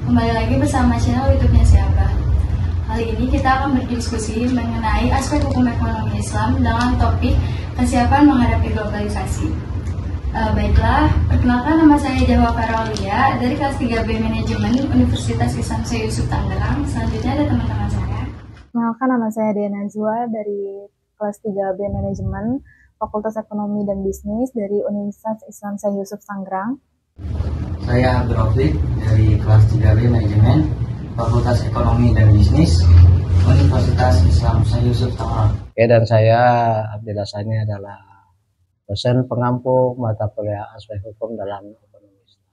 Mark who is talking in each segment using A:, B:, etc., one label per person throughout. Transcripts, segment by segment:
A: Kembali lagi bersama channel YouTube-nya Siapa. Kali ini kita akan berdiskusi mengenai aspek hukum ekonomi Islam dengan topik kesiapan menghadapi globalisasi. Baiklah, perkenalkan nama saya Jawa Faraulia dari kelas 3B Manajemen Universitas Islam Syekh Yusuf Tangerang. Selanjutnya ada teman-teman saya.
B: Perkenalkan, nama saya Dea Najwa dari kelas 3B Manajemen Fakultas Ekonomi dan Bisnis dari Universitas Islam Syekh Yusuf Tangerang.
C: Saya Abdul Rafiq dari kelas 3B Manajemen Fakultas Ekonomi dan Bisnis Universitas Islam Syekh Yusuf Tangerang.
D: Dan saya Abdillah Sani adalah dosen pengampu mata kuliah aspek hukum dalam ekonomi Islam.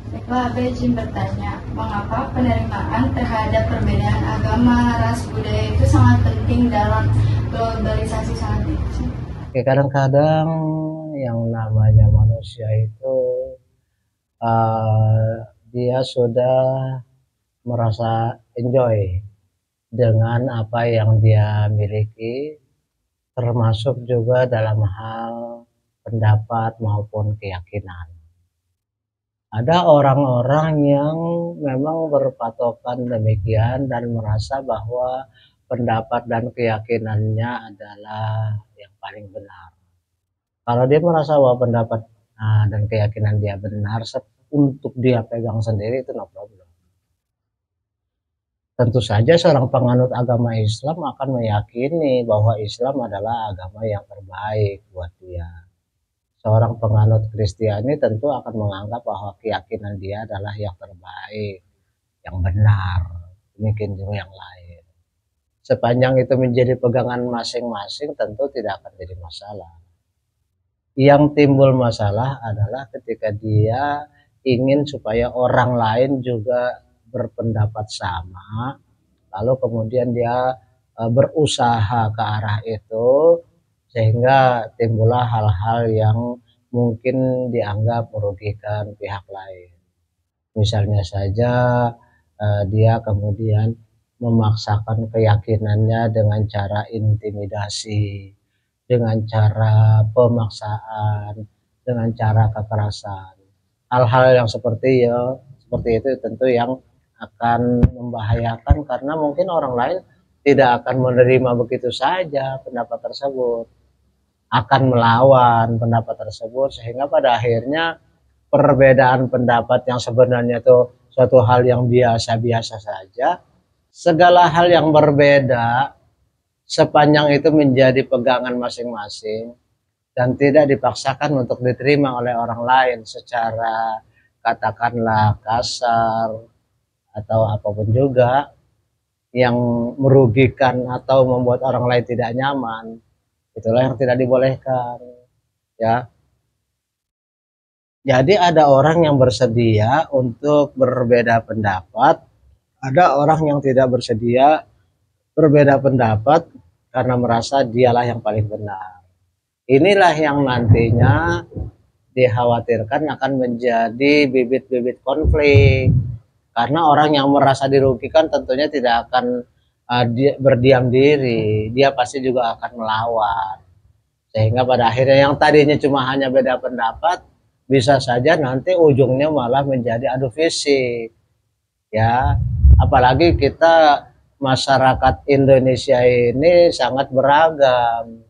A: Baiklah, Abe izin bertanya, mengapa penerimaan terhadap perbedaan agama, ras, budaya itu sangat penting dalam globalisasi saat ini?
D: Kadang-kadang yang namanya manusia itu dia sudah merasa enjoy dengan apa yang dia miliki, termasuk juga dalam hal pendapat maupun keyakinan. Ada orang-orang yang memang berpatokan demikian dan merasa bahwa pendapat dan keyakinannya adalah yang paling benar. Kalau dia merasa bahwa pendapat dan keyakinan dia benar untuk dia pegang sendiri, itu no problem. Tentu saja seorang penganut agama Islam akan meyakini bahwa Islam adalah agama yang terbaik buat dia. Seorang penganut Kristiani tentu akan menganggap bahwa keyakinan dia adalah yang terbaik, yang benar. Demikian juga yang lain. Sepanjang itu menjadi pegangan masing-masing, tentu tidak akan jadi masalah. Yang timbul masalah adalah ketika dia ingin supaya orang lain juga berpendapat sama, lalu kemudian dia berusaha ke arah itu, sehingga timbullah hal-hal yang mungkin dianggap merugikan pihak lain. Misalnya saja dia kemudian memaksakan keyakinannya dengan cara intimidasi, dengan cara pemaksaan, dengan cara kekerasan. Hal-hal yang seperti itu tentu yang akan membahayakan, karena mungkin orang lain tidak akan menerima begitu saja pendapat tersebut, akan melawan pendapat tersebut, sehingga pada akhirnya perbedaan pendapat yang sebenarnya itu suatu hal yang biasa-biasa saja, segala hal yang berbeda sepanjang itu menjadi pegangan masing-masing dan tidak dipaksakan untuk diterima oleh orang lain secara katakanlah kasar atau apapun juga yang merugikan atau membuat orang lain tidak nyaman, itulah yang tidak dibolehkan, ya. Jadi ada orang yang bersedia untuk berbeda pendapat, ada orang yang tidak bersedia berbeda pendapat karena merasa dialah yang paling benar. Inilah yang nantinya dikhawatirkan akan menjadi bibit-bibit konflik. Karena orang yang merasa dirugikan tentunya tidak akan berdiam diri, dia pasti juga akan melawan. Sehingga pada akhirnya yang tadinya cuma hanya beda pendapat, bisa saja nanti ujungnya malah menjadi adu fisik. Ya, apalagi kita masyarakat Indonesia ini sangat beragam.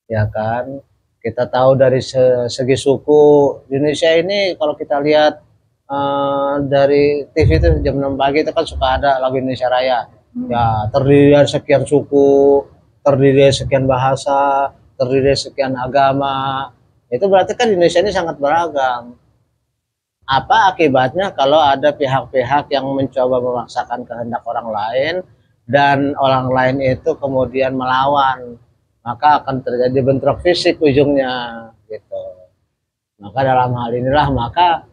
D: Ya kan? Kita tahu dari segi suku, Indonesia ini kalau kita lihat dari TV itu jam 6 pagi itu kan suka ada lagu Indonesia Raya. Ya, terdiri dari sekian suku, terdiri dari sekian bahasa, terdiri dari sekian agama. Itu berarti kan Indonesia ini sangat beragam. Apa akibatnya kalau ada pihak-pihak yang mencoba memaksakan kehendak orang lain dan orang lain itu kemudian melawan, maka akan terjadi bentrok fisik ujungnya gitu. Maka dalam hal inilah maka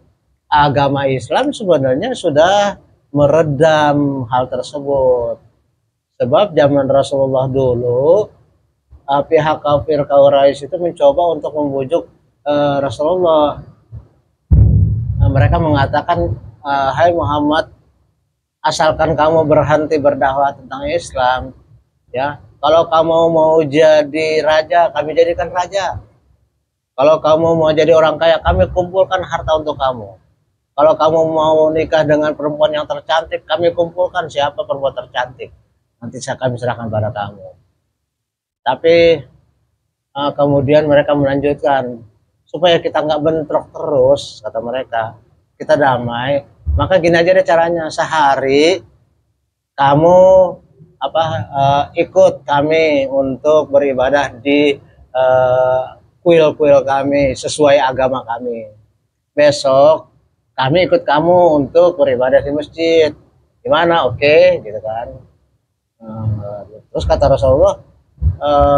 D: agama Islam sebenarnya sudah meredam hal tersebut. Sebab zaman Rasulullah dulu, pihak kafir Quraisy itu mencoba untuk membujuk Rasulullah. Mereka mengatakan, hai Muhammad, asalkan kamu berhenti berdakwah tentang Islam, ya. Kalau kamu mau jadi raja, kami jadikan raja. Kalau kamu mau jadi orang kaya, kami kumpulkan harta untuk kamu. Kalau kamu mau nikah dengan perempuan yang tercantik, kami kumpulkan siapa perempuan tercantik. Nanti kami serahkan pada kamu. Tapi kemudian mereka melanjutkan, supaya kita nggak bentrok terus, kata mereka, kita damai. Maka gini aja deh caranya, sehari kamu ikut kami untuk beribadah di kuil-kuil kami sesuai agama kami. Besok kami ikut kamu untuk beribadah di masjid. Gimana? Oke, gitu kan. Terus kata Rasulullah,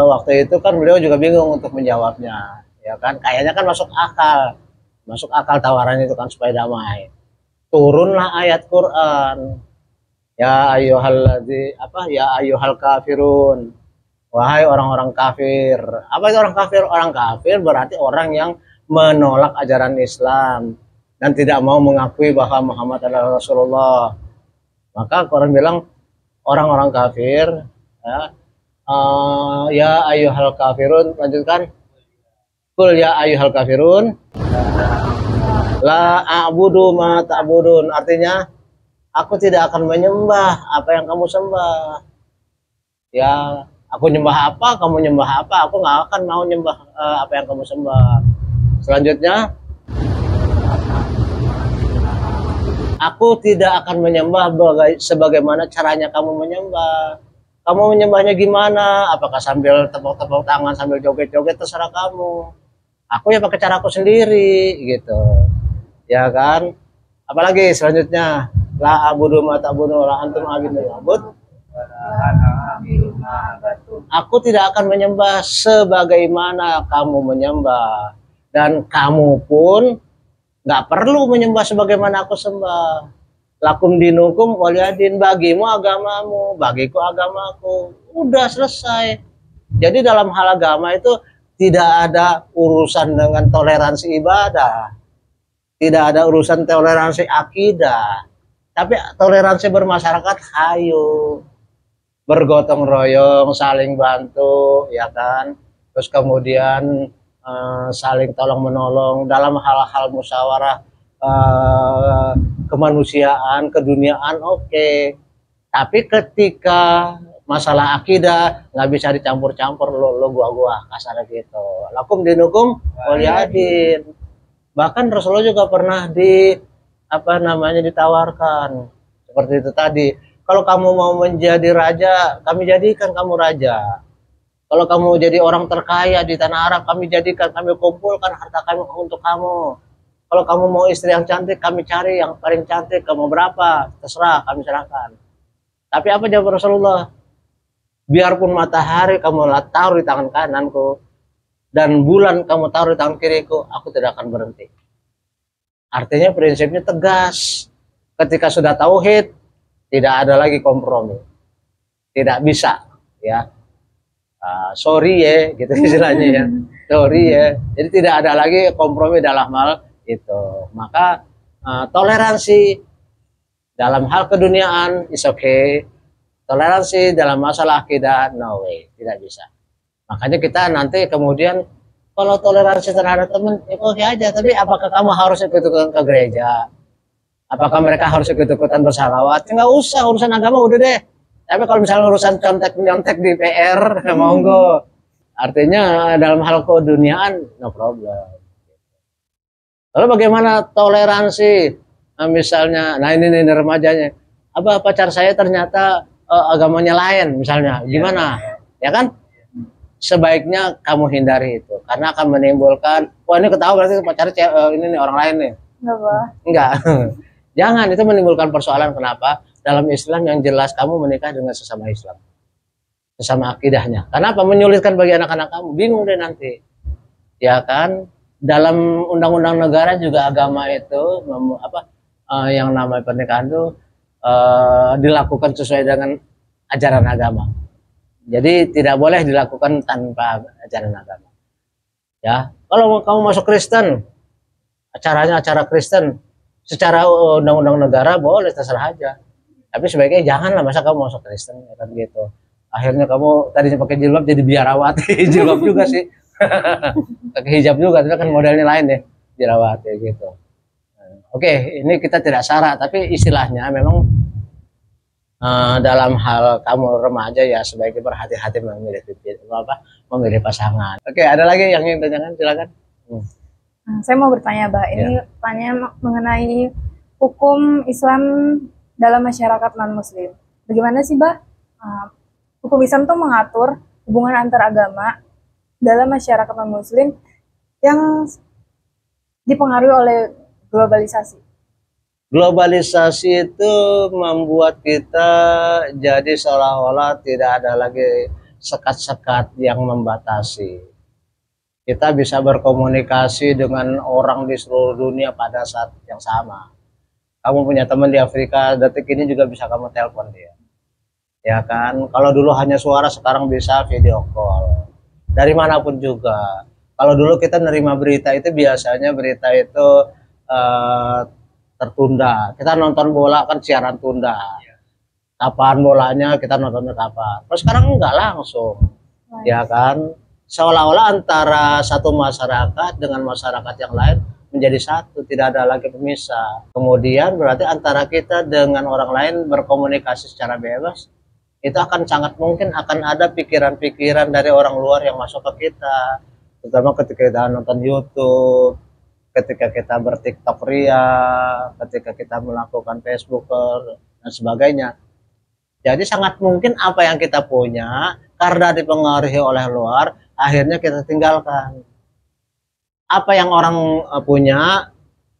D: waktu itu kan beliau juga bingung untuk menjawabnya, ya kan? Kayaknya kan masuk akal tawaran itu kan supaya damai. Turunlah ayat Quran. Ya ayyuhal kafirun. Wahai orang-orang kafir. Apa itu orang kafir? Orang kafir berarti orang yang menolak ajaran Islam dan tidak mau mengakui bahwa Muhammad adalah Rasulullah. Maka Quran bilang orang-orang kafir, ya ayyuhal kafirun, lanjutkan. Qul ya ayyuhal kafirun la a'budu ma ta'budun, artinya aku tidak akan menyembah apa yang kamu sembah. Ya, aku nyembah apa, kamu nyembah apa, aku nggak akan mau nyembah apa yang kamu sembah. Selanjutnya, aku tidak akan menyembah sebagaimana caranya kamu menyembah. Kamu menyembahnya gimana? Apakah sambil tepuk-tepuk tangan, sambil joget-joget, terserah kamu. Aku ya pakai caraku sendiri, gitu. Ya kan? Apalagi selanjutnya, la abudu ma ta'budu la antum abidun abud. Aku tidak akan menyembah sebagaimana kamu menyembah, dan kamu pun nggak perlu menyembah sebagaimana aku sembah. Lakum dinukum waliyadin, bagimu agamamu, bagiku agamaku. Udah selesai. Jadi dalam hal agama itu tidak ada urusan dengan toleransi ibadah, tidak ada urusan toleransi akidah, tapi toleransi bermasyarakat. Hayu bergotong royong, saling bantu, ya kan. Terus kemudian saling tolong menolong dalam hal-hal musyawarah kemanusiaan, keduniaan, oke. Tapi ketika masalah akidah nggak bisa dicampur-campur, lo gua kasar gitu. Lakum dinukum waliyadin. Bahkan Rasulullah juga pernah ditawarkan seperti itu tadi. Kalau kamu mau menjadi raja, kami jadikan kamu raja. Kalau kamu jadi orang terkaya di tanah Arab, kami jadikan, kami kumpulkan harta kami untuk kamu. Kalau kamu mau istri yang cantik, kami cari yang paling cantik. Kamu berapa? Terserah, kami serahkan. Tapi apa jawab Rasulullah? Biarpun matahari kamu taruh di tangan kananku dan bulan kamu taruh di tangan kiriku, aku tidak akan berhenti. Artinya prinsipnya tegas. Ketika sudah tauhid, tidak ada lagi kompromi. Tidak bisa, ya. Sorry ya, gitu istilahnya ya. Sorry ya. Jadi tidak ada lagi kompromi dalam hal itu. Maka toleransi dalam hal keduniaan is okay. Toleransi dalam masalah akidah no way, tidak bisa. Makanya kita nanti kemudian kalau toleransi terhadap teman ya oke aja, tapi apakah kamu harus ikut-ikutan ke gereja? Apakah mereka harus ikut-ikutan bersalawat? Nggak usah, urusan agama udah deh. Tapi kalau misalnya urusan contek-nyontek di PR, monggo. Artinya dalam hal keduniaan no problem. Lalu bagaimana toleransi? Nah, misalnya, nah ini remajanya. Apa pacar saya ternyata agamanya lain, misalnya, gimana? Ya kan? Sebaiknya kamu hindari itu, karena akan menimbulkan, wah ini ketahuan berarti pacarnya ini nih, orang lain nih. Enggak. Jangan, itu menimbulkan persoalan. Kenapa? Dalam Islam yang jelas kamu menikah dengan sesama Islam, sesama akidahnya. Kenapa? Menyulitkan bagi anak-anak kamu, bingung deh nanti. Ya kan? Dalam undang-undang negara juga agama itu yang namanya pernikahan itu dilakukan sesuai dengan ajaran agama. Jadi tidak boleh dilakukan tanpa ajaran agama. Ya, kalau kamu masuk Kristen, acaranya acara Kristen, secara undang-undang negara boleh, terserah aja. Tapi sebaiknya janganlah, masa kamu masuk Kristen ya kan gitu. Akhirnya kamu tadinya pakai jilbab jadi biarawati, jilbab juga sih. Pakai hijab juga, tapi kan modelnya lain ya, jerawat ya gitu. Oke, ini kita tidak syarat, tapi istilahnya memang dalam hal kamu remaja ya sebaiknya berhati-hati memilih pasangan. Oke, ada lagi yang ingin tanyakan, silakan.
B: Nah, saya mau bertanya, Bah. Ini tanya mengenai hukum Islam dalam masyarakat non-Muslim. Bagaimana sih, Bah? Hukum Islam tuh mengatur hubungan antar agama dalam masyarakat non-Muslim yang dipengaruhi oleh globalisasi.
D: Globalisasi itu membuat kita jadi seolah-olah tidak ada lagi sekat-sekat yang membatasi. Kita bisa berkomunikasi dengan orang di seluruh dunia pada saat yang sama. Kamu punya teman di Afrika, detik ini juga bisa kamu telepon dia. Ya kan? Kalau dulu hanya suara, sekarang bisa video call. Dari manapun juga. Kalau dulu kita nerima berita itu biasanya berita itu tertunda. Kita nonton bola kan siaran tunda. Kapan bolanya kita nontonnya kapan. Terus sekarang enggak langsung. Ya kan? Seolah-olah antara satu masyarakat dengan masyarakat yang lain menjadi satu, tidak ada lagi pemisah. Kemudian berarti antara kita dengan orang lain berkomunikasi secara bebas, itu akan sangat mungkin akan ada pikiran-pikiran dari orang luar yang masuk ke kita, terutama ketika kita nonton YouTube, ketika kita bertiktok ria, ketika kita melakukan Facebook dan sebagainya. Jadi sangat mungkin apa yang kita punya karena dipengaruhi oleh luar, akhirnya kita tinggalkan. Apa yang orang punya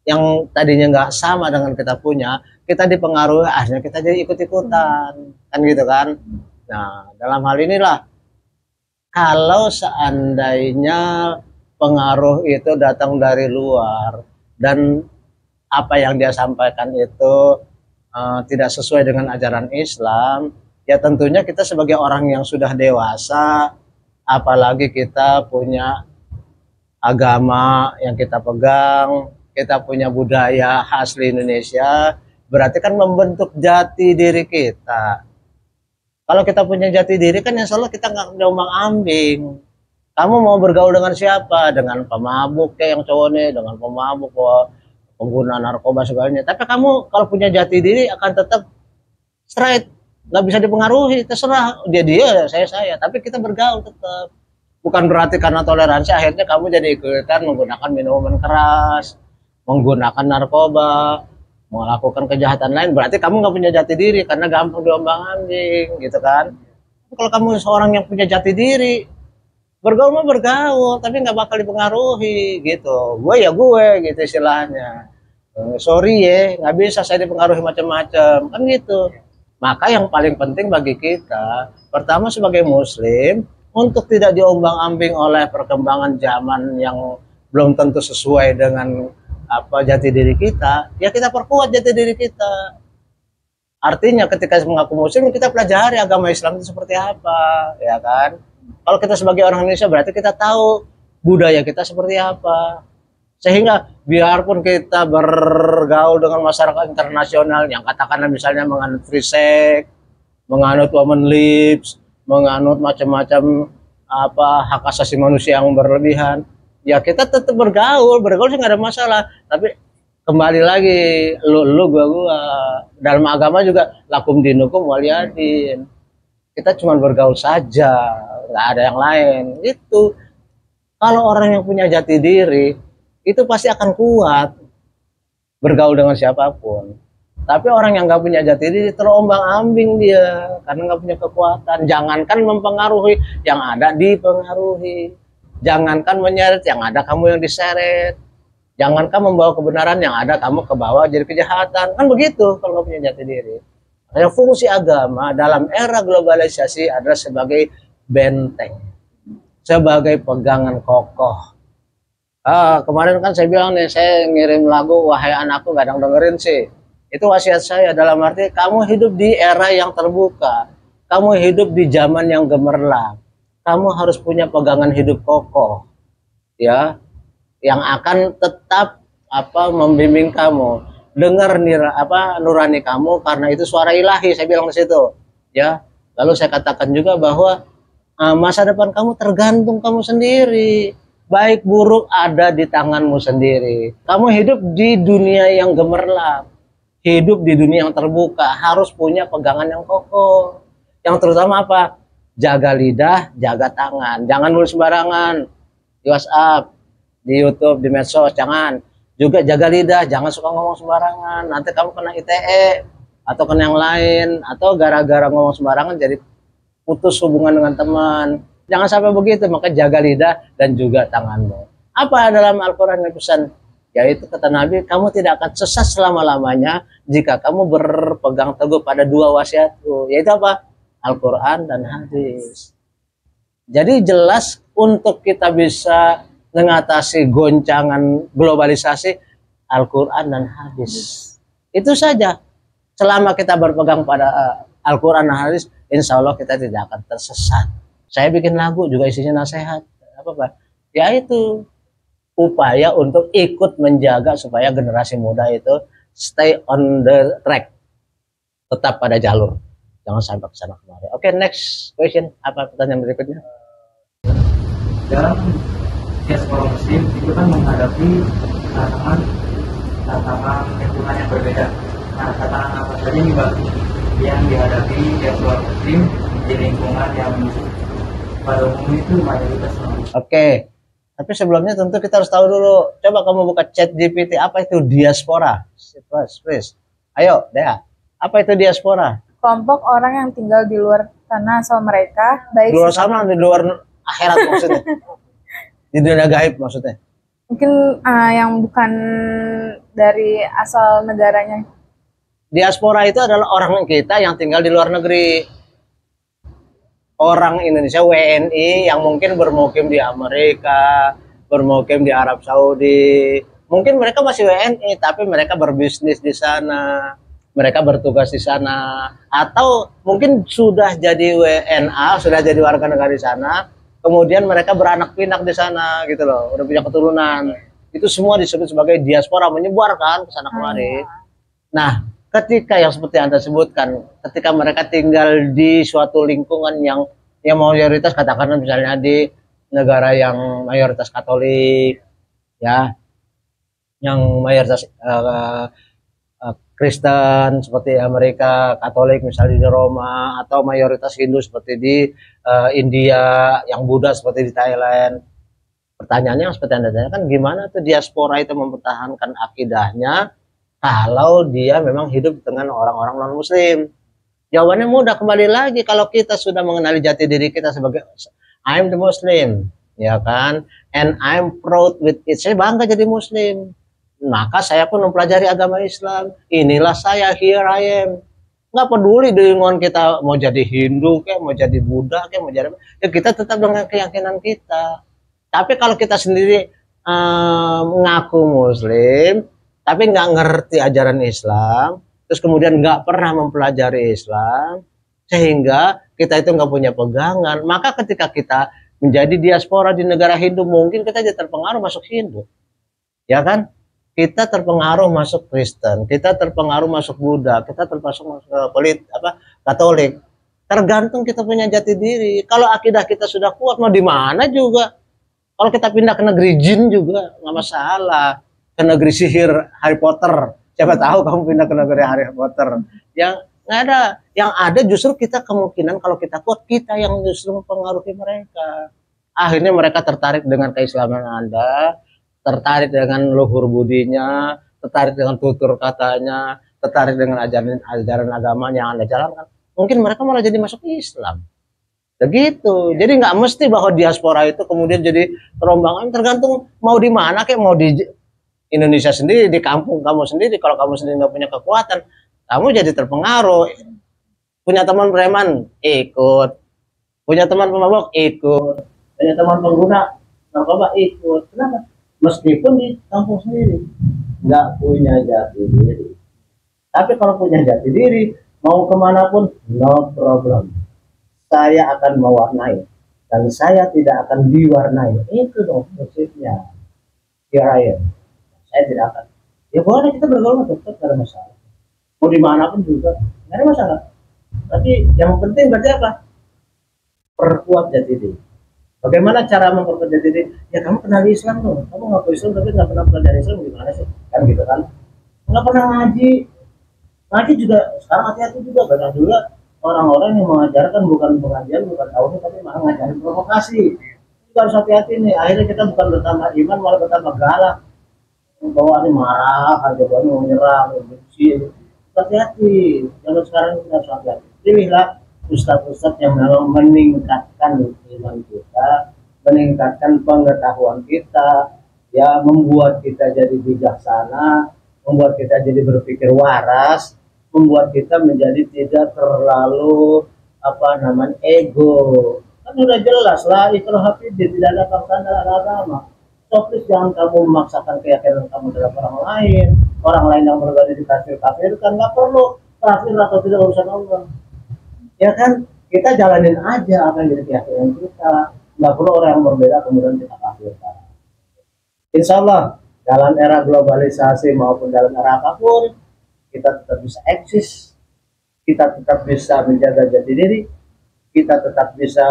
D: yang tadinya nggak sama dengan kita punya, kita dipengaruhi, akhirnya kita jadi ikut-ikutan, kan gitu kan. Nah, dalam hal inilah kalau seandainya pengaruh itu datang dari luar dan apa yang dia sampaikan itu tidak sesuai dengan ajaran Islam, ya tentunya kita sebagai orang yang sudah dewasa, apalagi kita punya agama yang kita pegang, kita punya budaya asli Indonesia, berarti kan membentuk jati diri kita. Kalau kita punya jati diri kan insya Allah kita nggak ombang-ambing. Kamu mau bergaul dengan siapa? Dengan pemabuk kayak yang cowok nih, dengan pemabuk, pengguna narkoba segalanya. Tapi kamu kalau punya jati diri akan tetap straight, nggak bisa dipengaruhi, terserah dia, saya. Tapi kita bergaul tetap. Bukan berarti karena toleransi akhirnya kamu jadi ikutan menggunakan minuman keras, menggunakan narkoba, melakukan kejahatan lain. Berarti kamu nggak punya jati diri karena gampang diombang-ambing, gitu kan? Kalau kamu seorang yang punya jati diri, bergaul mah bergaul, tapi nggak bakal dipengaruhi, gitu. Gue ya gue, gitu istilahnya. Sorry ya, nggak bisa saya dipengaruhi macam-macam, kan gitu. Maka yang paling penting bagi kita, pertama sebagai Muslim, untuk tidak diombang-ambing oleh perkembangan zaman yang belum tentu sesuai dengan jati diri kita, ya kita perkuat jati diri kita. Artinya ketika mengaku Muslim, kita pelajari agama Islam itu seperti apa, ya kan? Kalau kita sebagai orang Indonesia berarti kita tahu budaya kita seperti apa. Sehingga biarpun kita bergaul dengan masyarakat internasional yang katakanlah misalnya menganut free sex, menganut women lips, menganut macam-macam hak asasi manusia yang berlebihan, ya kita tetap bergaul sih nggak ada masalah. Tapi kembali lagi lu gua dalam agama juga lakum dinukum waliyadin, kita cuma bergaul saja, nggak ada yang lain. Itu kalau orang yang punya jati diri itu pasti akan kuat bergaul dengan siapapun. Tapi orang yang nggak punya jati diri terombang-ambing dia karena nggak punya kekuatan. Jangankan mempengaruhi, yang ada dipengaruhi. Jangankan menyeret, yang ada kamu yang diseret. Jangankan membawa kebenaran, yang ada kamu kebawa jadi kejahatan. Kan begitu kalau nggak punya jati diri. Makanya fungsi agama dalam era globalisasi adalah sebagai benteng, sebagai pegangan kokoh. Kemarin kan saya bilang nih, saya ngirim lagu Wahai Anakku, kadang dengerin sih. Itu wasiat saya, dalam arti kamu hidup di era yang terbuka, kamu hidup di zaman yang gemerlap, kamu harus punya pegangan hidup kokoh, ya, yang akan tetap membimbing kamu. Dengar nurani kamu karena itu suara ilahi, saya bilang di situ, ya. Lalu saya katakan juga bahwa masa depan kamu tergantung kamu sendiri. Baik buruk ada di tanganmu sendiri. Kamu hidup di dunia yang gemerlap, hidup di dunia yang terbuka, harus punya pegangan yang kokoh. Yang terutama apa? Jaga lidah, jaga tangan. Jangan nulis sembarangan di WhatsApp, di YouTube, di medsos, jangan. Juga jaga lidah, jangan suka ngomong sembarangan. Nanti kamu kena ITE atau kena yang lain, atau gara-gara ngomong sembarangan jadi putus hubungan dengan teman. Jangan sampai begitu, maka jaga lidah dan juga tanganmu. Apa dalam Al-Quran yang pesan? Yaitu kata Nabi, kamu tidak akan sesat selama-lamanya jika kamu berpegang teguh pada dua wasiatku. Yaitu apa? Al-Quran dan hadis. Jadi jelas untuk kita bisa mengatasi goncangan globalisasi, Al-Quran dan hadis. Itu saja. Selama kita berpegang pada Al-Quran dan hadis, insya Allah kita tidak akan tersesat. Saya bikin lagu juga isinya nasihat. Apa Pak? Ya itu upaya untuk ikut menjaga supaya generasi muda itu stay on the track. Tetap pada jalur. Jangan sampai ke sana kemari. Oke, next question. Apa pertanyaan berikutnya?
C: Dalam diaspora muslim itu kan menghadapi tantangan lingkungan yang berbeda. Nah, tantangan apa saja nih Mbak yang dihadapi diaspora muslim di lingkungan yang pada umumnya itu mayoritas?
D: Oke, tapi sebelumnya tentu kita harus tahu dulu. Coba kamu buka chat GPT, apa itu diaspora? Please. Ayo, Dea. Apa itu diaspora?
B: Kelompok orang yang tinggal di luar tanah asal mereka, baik
D: Di luar sana, di luar akhirat maksudnya. Di dunia gaib maksudnya.
B: mungkin yang bukan dari asal negaranya.
D: Diaspora itu adalah orang kita yang tinggal di luar negeri. Orang Indonesia WNI yang mungkin bermukim di Amerika, bermukim di Arab Saudi. Mungkin mereka masih WNI tapi mereka berbisnis di sana, mereka bertugas di sana, atau mungkin sudah jadi WNA, sudah jadi warga negara di sana, kemudian mereka beranak pinak di sana gitu loh, udah punya keturunan. Itu semua disebut sebagai diaspora, menyebar kan ke sana kemari. Nah, ketika yang seperti Anda sebutkan, ketika mereka tinggal di suatu lingkungan yang mayoritas, katakanlah misalnya di negara yang mayoritas Katolik, ya, yang mayoritas Kristen seperti Amerika Katolik misalnya di Roma, atau mayoritas Hindu seperti di India, yang Buddha seperti di Thailand. Pertanyaannya yang seperti Anda tanyakan, gimana tuh diaspora itu mempertahankan akidahnya kalau dia memang hidup dengan orang-orang non-muslim? Jawabannya mudah, kembali lagi kalau kita sudah mengenali jati diri kita sebagai I'm the Muslim, ya kan, and I'm proud with it, saya bangga jadi Muslim, maka saya pun mempelajari agama Islam. Inilah saya, here I am. Nggak peduli di lingkungan kita mau jadi Hindu kayak, mau jadi Buddha kayak, mau jadi, ya kita tetap dengan keyakinan kita. Tapi kalau kita sendiri mengaku Muslim tapi nggak ngerti ajaran Islam, terus kemudian nggak pernah mempelajari Islam, sehingga kita itu nggak punya pegangan, maka ketika kita menjadi diaspora di negara Hindu, mungkin kita jadi terpengaruh masuk Hindu, ya kan? Kita terpengaruh masuk Kristen, kita terpengaruh masuk Buddha, kita terpengaruh masuk Katolik. Tergantung kita punya jati diri. Kalau akidah kita sudah kuat, mau di mana juga. Kalau kita pindah ke negeri jin juga nggak masalah. Ke negeri sihir Harry Potter, siapa tahu kamu pindah ke negeri Harry Potter. Yang nggak ada, yang ada justru kita kemungkinan kalau kita kuat, kita yang justru mempengaruhi mereka. Akhirnya mereka tertarik dengan keislaman Anda, tertarik dengan luhur budinya, tertarik dengan tutur katanya, tertarik dengan ajaran agama yang Anda jalankan. Mungkin mereka malah jadi masuk Islam. Begitu. Jadi nggak mesti bahwa diaspora itu kemudian jadi terombang, tergantung mau di mana, kayak mau di Indonesia sendiri, di kampung kamu sendiri. Kalau kamu sendiri nggak punya kekuatan, kamu jadi terpengaruh. Punya teman preman, ikut. Punya teman pemabok, ikut. Punya teman pengguna narkoba, ikut. Kenapa? Meskipun di kampung sendiri nggak punya jati diri. Tapi kalau punya jati diri, mau kemanapun, no problem. Saya akan mewarnai, dan saya tidak akan diwarnai. Itu dong prinsipnya. Here I am. Saya tidak akan. Ya boleh kita bergaul, tetap tidak ada masalah. Mau dimanapun juga tidak ada masalah. Tapi yang penting berarti apa? Perkuat jati diri. Bagaimana cara memperkerja diri? Ya kamu kenal Islam dong. Kamu ngaku Islam tapi nggak pernah belajar Islam gimana sih? Kan gitu kan? Nggak pernah ngaji. Ngaji juga sekarang hati-hati juga, banyak juga orang-orang yang mengajarkan bukan pengajian, bukan tauhid, tapi malah ngajarin provokasi. Kita harus hati-hati nih. Akhirnya kita bukan bertambah iman, malah bertambah galak. Bawaannya marah, aja bawaannya menyerang, benci. Hati-hati. Zaman sekarang kita harus hati-hati. Pilihlah ustadz-ustadz yang memang meningkatkan iman kita, meningkatkan pengetahuan kita, ya membuat kita jadi bijaksana, membuat kita jadi berpikir waras, membuat kita menjadi tidak terlalu ego. Kan udah jelas lah ikrah fiddin, tidak ada paksaan dalam agama. So please jangan kamu memaksakan keyakinan kamu terhadap orang lain yang berbeda di kafir kan nggak perlu kafir atau tidak urusan Allah. Ya kan kita jalanin aja apa yang jadi keyakinan kita, nggak perlu orang yang berbeda kemudian kita kafirkan. Insya Allah dalam era globalisasi maupun dalam era apapun kita tetap bisa eksis, kita tetap bisa menjaga jati diri, kita tetap bisa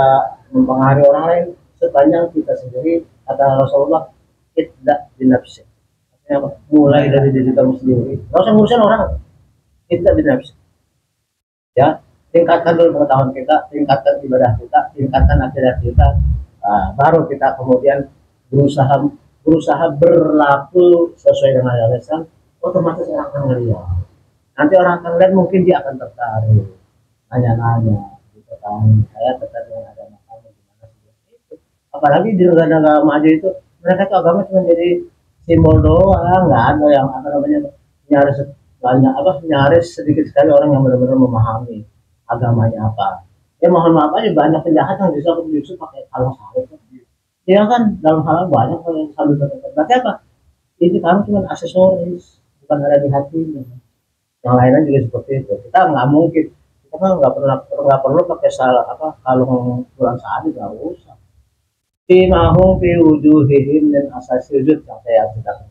D: mempengaruhi orang lain sepanjang kita sendiri, kata Rasulullah, tidak binafsi, mulai dari diri kamu sendiri, nggak usah ngurusin orang, tidak binafsi, ya. Tingkatkan dulu pengetahuan kita, tingkatkan ibadah kita, tingkatkan akhirat kita, baru kita kemudian berusaha berlaku sesuai dengan Islam. Otomatis orang akan melihat. Nanti orang akan lihat, mungkin dia akan tertarik, nanya-nanya, gitu kan, saya tertarik dengan agama kamu gimana sih? Apalagi di negara-negara maju itu, mereka tuh agama cuma jadi simbol doang, nggak ada yang nyaris banyak nyaris sedikit sekali orang yang benar-benar memahami agamanya apa. Ya mohon maaf aja banyak penjahat yang justru pakai kalau salib. Ya kan dalam hal banyak yang salib tertentu. Berarti apa? Ini kamu cuma aksesoris, bukan ada di hatinya. Yang lainnya juga seperti itu. Kita nggak mungkin, kita kan nggak perlu pakai kalung kurang salib, nggak usah. Timahum fi wujuhihim dan asas sujud yang saya ceritakan.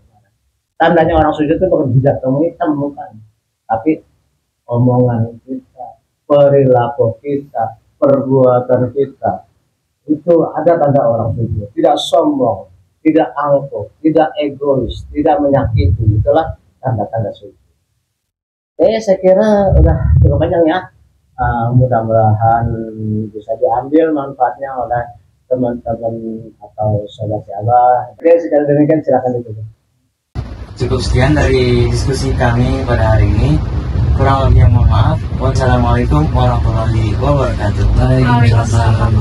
D: Tandanya orang sujud itu bukan tidak hitam bukan, tapi omongan kita, perilaku kita, perbuatan kita itu ada tanda orang sujud. Tidak sombong, tidak angkuh, tidak egois, tidak menyakiti. Itulah tanda-tanda sujud. Saya kira udah cukup panjang ya. Mudah-mudahan bisa diambil manfaatnya oleh teman-teman atau sahabat-sahabat. Oke, sekali demikian silakan ditutup.
C: Cukup sekian dari diskusi kami pada hari ini. Kurang lebihnya mohon maaf. Wassalamualaikum warahmatullahi wabarakatuh.
A: Waalaikumsalam.